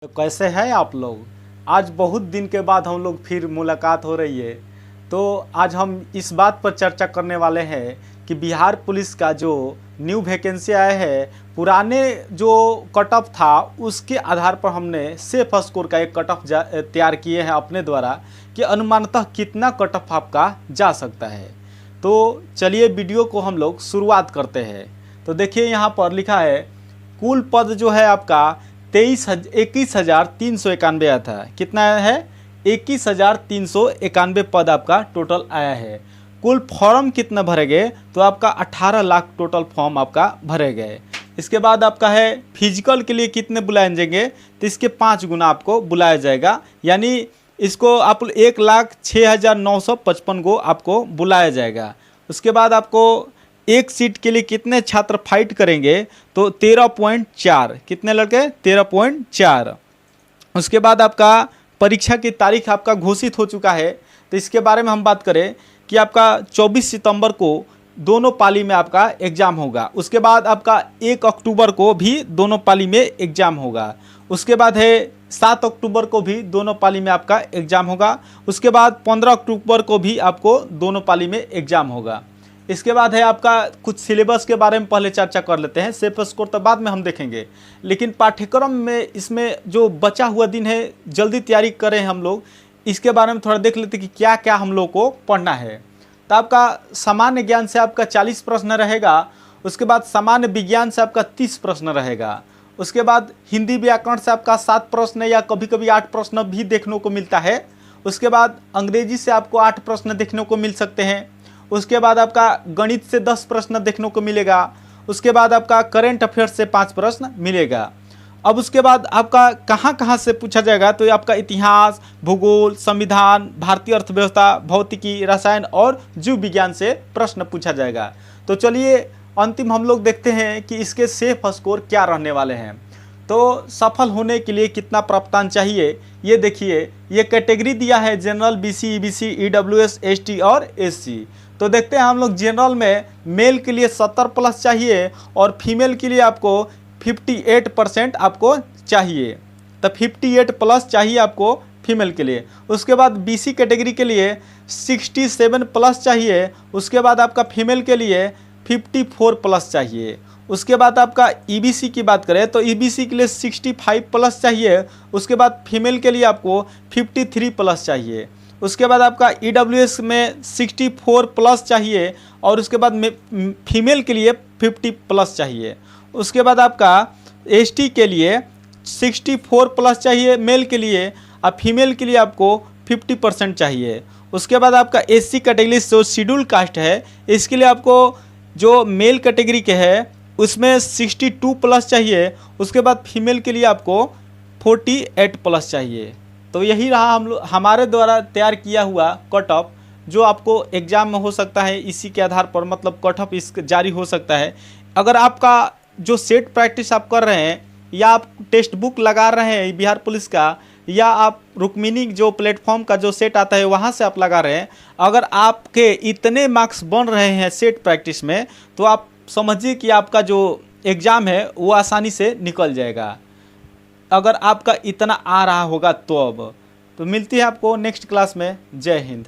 तो कैसे हैं आप लोग। आज बहुत दिन के बाद हम लोग फिर मुलाकात हो रही है। तो आज हम इस बात पर चर्चा करने वाले हैं कि बिहार पुलिस का जो न्यू वैकेंसी आया है, पुराने जो कट ऑफ था उसके आधार पर हमने सेफ स्कोर का एक कट ऑफ तैयार किए हैं अपने द्वारा कि अनुमानतः कितना कट ऑफ आपका जा सकता है। तो चलिए वीडियो को हम लोग शुरुआत करते हैं। तो देखिए यहाँ पर लिखा है कुल पद जो है आपका 21,391 आया था। कितना आया है? 21,391 पद आपका टोटल आया है। कुल फॉर्म कितना भरे गए? तो आपका 18 लाख टोटल फॉर्म आपका भरे गए। इसके बाद आपका है फिजिकल के लिए कितने बुलाए जाएंगे? तो इसके 5 गुना आपको बुलाया जाएगा, यानी इसको आप 1,06,955 को आपको बुलाया जाएगा। उसके बाद आपको एक सीट के लिए कितने छात्र फाइट करेंगे? तो 13.4। कितने लड़के? 13.4। उसके बाद आपका परीक्षा की तारीख आपका घोषित हो चुका है। तो इसके बारे में हम बात करें कि आपका 24 सितंबर को दोनों पाली में आपका एग्ज़ाम होगा। उसके बाद आपका 1 अक्टूबर को भी दोनों पाली में एग्ज़ाम होगा। उसके बाद है 7 अक्टूबर को भी दोनों पाली में आपका एग्ज़ाम होगा। उसके बाद 15 अक्टूबर को भी आपको दोनों पाली में एग्ज़ाम होगा। इसके बाद है आपका कुछ सिलेबस के बारे में पहले चर्चा कर लेते हैं। सेफ स्कोर तो बाद में हम देखेंगे, लेकिन पाठ्यक्रम में इसमें जो बचा हुआ दिन है जल्दी तैयारी करें हम लोग। इसके बारे में थोड़ा देख लेते हैं कि क्या क्या हम लोग को पढ़ना है। तो आपका सामान्य ज्ञान से आपका 40 प्रश्न रहेगा। उसके बाद सामान्य विज्ञान से आपका 30 प्रश्न रहेगा। उसके बाद हिंदी व्याकरण से आपका 7 प्रश्न या कभी कभी 8 प्रश्न भी देखने को मिलता है। उसके बाद अंग्रेजी से आपको 8 प्रश्न देखने को मिल सकते हैं। उसके बाद आपका गणित से 10 प्रश्न देखने को मिलेगा। उसके बाद आपका करंट अफेयर्स से 5 प्रश्न मिलेगा। अब उसके बाद आपका कहाँ कहाँ से पूछा जाएगा? तो आपका इतिहास, भूगोल, संविधान, भारतीय अर्थव्यवस्था, भौतिकी, रसायन और जीव विज्ञान से प्रश्न पूछा जाएगा। तो चलिए अंतिम हम लोग देखते हैं कि इसके सेफ स्कोर क्या रहने वाले हैं। तो सफल होने के लिए कितना प्राप्तांक चाहिए, ये देखिए। ये कैटेगरी दिया है general, BC, EBC, EWS, ST और एससी। तो देखते हैं हम लोग जनरल में मेल के लिए 70 प्लस चाहिए और फीमेल के लिए आपको 58% आपको चाहिए। तो 58 प्लस चाहिए आपको फीमेल के लिए। उसके बाद बीसी कैटेगरी के लिए 67 प्लस चाहिए। उसके बाद आपका फीमेल के लिए 54 प्लस चाहिए। उसके बाद आपका ईबीसी की बात करें तो ईबीसी के लिए 65 प्लस चाहिए। उसके बाद फीमेल के लिए आपको 53 प्लस चाहिए। उसके बाद आपका ईडब्ल्यूएस में 64 प्लस चाहिए और उसके बाद फीमेल के लिए 50 प्लस चाहिए। उसके बाद आपका एसटी के लिए 64 प्लस चाहिए मेल के लिए, और फीमेल के लिए आपको 50% चाहिए। उसके बाद आपका एससी कैटेगरी जो शेड्यूल कास्ट है, इसके लिए आपको जो मेल कैटेगरी के है उसमें 62 प्लस चाहिए। उसके बाद फीमेल के लिए आपको 48 प्लस चाहिए। तो यही रहा हमारे द्वारा तैयार किया हुआ कट ऑफ, जो आपको एग्ज़ाम में हो सकता है। इसी के आधार पर मतलब कट ऑफ इस जारी हो सकता है। अगर आपका जो सेट प्रैक्टिस आप कर रहे हैं या आप टेक्स्ट बुक लगा रहे हैं बिहार पुलिस का, या आप रुक्मिनी जो प्लेटफॉर्म का जो सेट आता है वहाँ से आप लगा रहे हैं, अगर आपके इतने मार्क्स बन रहे हैं सेट प्रैक्टिस में, तो आप समझिए कि आपका जो एग्ज़ाम है वो आसानी से निकल जाएगा, अगर आपका इतना आ रहा होगा तो। अब तो मिलती है आपको नेक्स्ट क्लास में। जय हिंद।